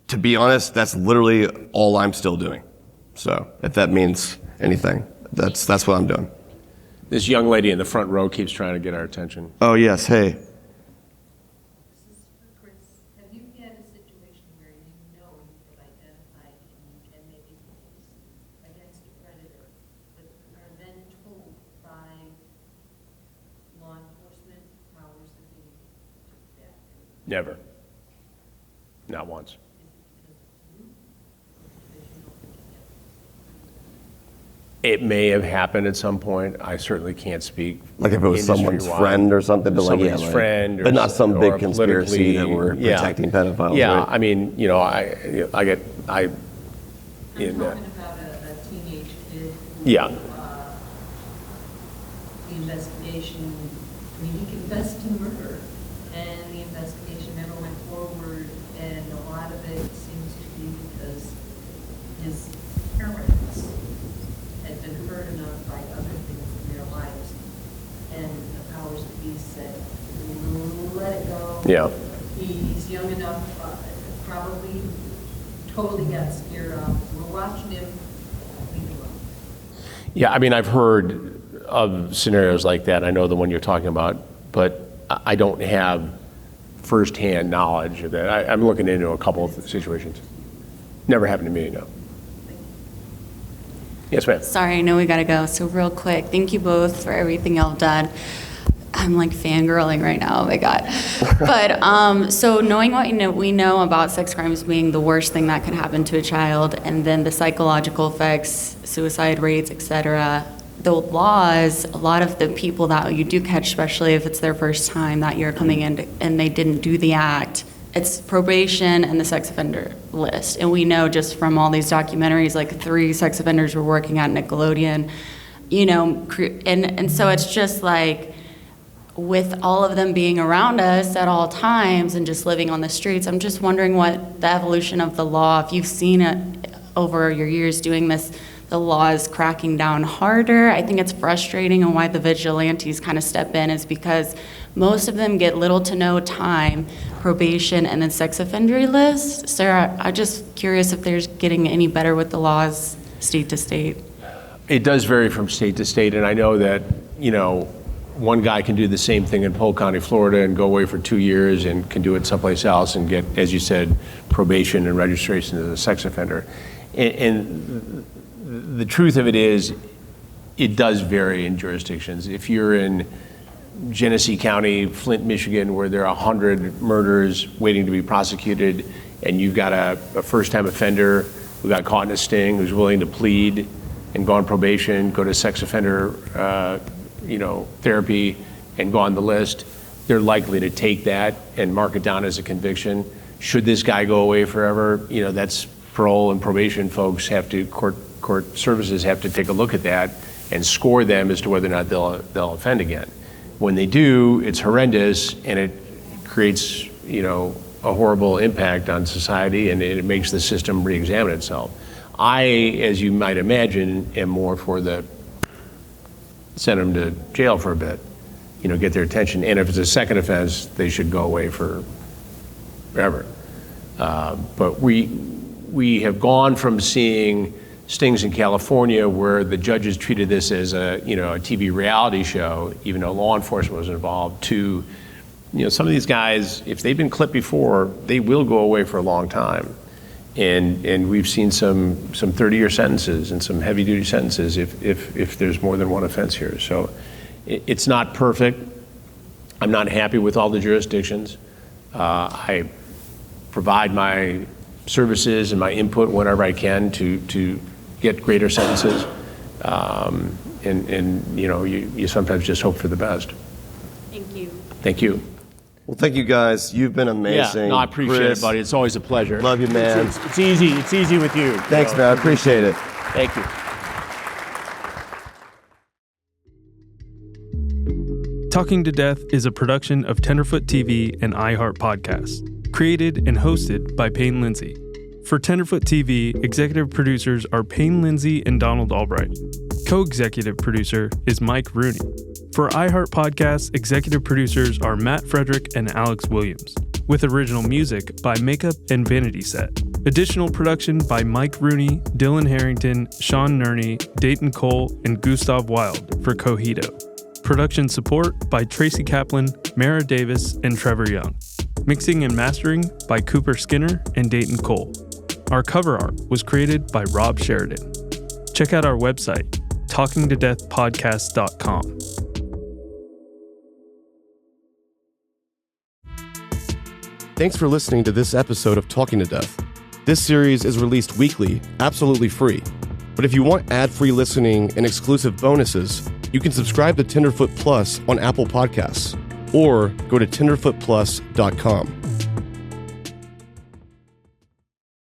to be honest, that's literally all I'm still doing. So if that means anything, that's what I'm doing. This young lady in the front row keeps trying to get our attention. Oh, yes. Hey. This is for Chris. Have you had a situation where you have identified and made a case against a predator, but are then told by Never. Not once. It may have happened at some point. I certainly can't speak. Like if it was someone's industry-wide. friend or something, but Somebody's friend, or but not some or big conspiracy that we're yeah. protecting pedophiles. Yeah, right? I mean, you know, I I'm talking about a teenage kid. Yeah. The investigation, I mean, he confessed to murder, and the investigation never went forward, and a lot of it seems to be because his parents had been hurt enough by other things in their lives, and the powers that be said, let it go. Yeah. He's young enough, probably totally got scared off. We're watching him, leave him alone. Yeah, I mean, I've heard of scenarios like that. I know the one you're talking about, but I don't have firsthand knowledge of that. I'm looking into a couple of situations. Never happened to me, no. Yes, ma'am. Sorry, I know we gotta go, so real quick, thank you both for everything y'all have done. I'm like fangirling right now, oh my God. But, so knowing what we know about sex crimes being the worst thing that could happen to a child, and then the psychological effects, suicide rates, et cetera, the laws, a lot of the people that you do catch, especially if it's their first time that you're coming in and they didn't do the act, it's probation and the sex offender list. And we know just from all these documentaries, like 3 sex offenders were working at Nickelodeon, you know, and so it's just like, with all of them being around us at all times and just living on the streets, I'm just wondering what the evolution of the law, if you've seen it over your years doing this, the law is cracking down harder. I think it's frustrating, and why the vigilantes kind of step in is because most of them get little to no time, probation, and then sex offender list. Sarah, I'm just curious if there's getting any better with the laws state to state. It does vary from state to state, and I know that, you know, one guy can do the same thing in Polk County, Florida, and go away for 2 years and can do it someplace else and get, as you said, probation and registration as a sex offender. And the truth of it is, it does vary in jurisdictions. If you're in Genesee County, Flint, Michigan, where there are 100 murders waiting to be prosecuted, and you've got a first-time offender who got caught in a sting, who's willing to plead and go on probation, go to sex offender therapy, and go on the list, they're likely to take that and mark it down as a conviction. Should this guy go away forever, you know, that's parole and probation folks have to, court services have to take a look at that and score them as to whether or not they'll offend again. When they do, it's horrendous, and it creates, you know, a horrible impact on society, and it makes the system re-examine itself. I, as you might imagine, am more for the send them to jail for a bit, you know, get their attention. And if it's a second offense, they should go away for forever. But we have gone from seeing stings in California where the judges treated this as a TV reality show, even though law enforcement was involved, to, you know, some of these guys, if they've been clipped before, they will go away for a long time. And we've seen some 30-year sentences and some heavy-duty sentences if there's more than one offense here. So it's not perfect. I'm not happy with all the jurisdictions. I provide my services and my input whenever I can to get greater sentences. And you know, you sometimes just hope for the best. Thank you. Thank you. Well, thank you guys. You've been amazing. Yeah, no, I appreciate Chris, it, buddy. It's always a pleasure. Love you, man. It's easy. It's easy with you. Thanks, man. I appreciate it. Thank you. Talking to Death is a production of TenderfootTV and iHeart Podcasts, created and hosted by Payne Lindsey. For TenderfootTV, executive producers are Payne Lindsey and Donald Albright. Co-executive producer is Mike Rooney. For iHeart Podcasts, executive producers are Matt Frederick and Alex Williams, with original music by Makeup and Vanity Set. Additional production by Mike Rooney, Dylan Harrington, Sean Nerney, Dayton Cole, and Gustav Wild for Cogito. Production support by Tracy Kaplan, Mara Davis, and Trevor Young. Mixing and mastering by Cooper Skinner and Dayton Cole. Our cover art was created by Rob Sheridan. Check out our website, talkingtodeathpodcast.com. thanks for listening to this episode of Talking to Death. This series is released weekly, absolutely free. But if you want ad-free listening and exclusive bonuses, you can subscribe to Tenderfoot Plus on Apple Podcasts or go to tenderfootplus.com.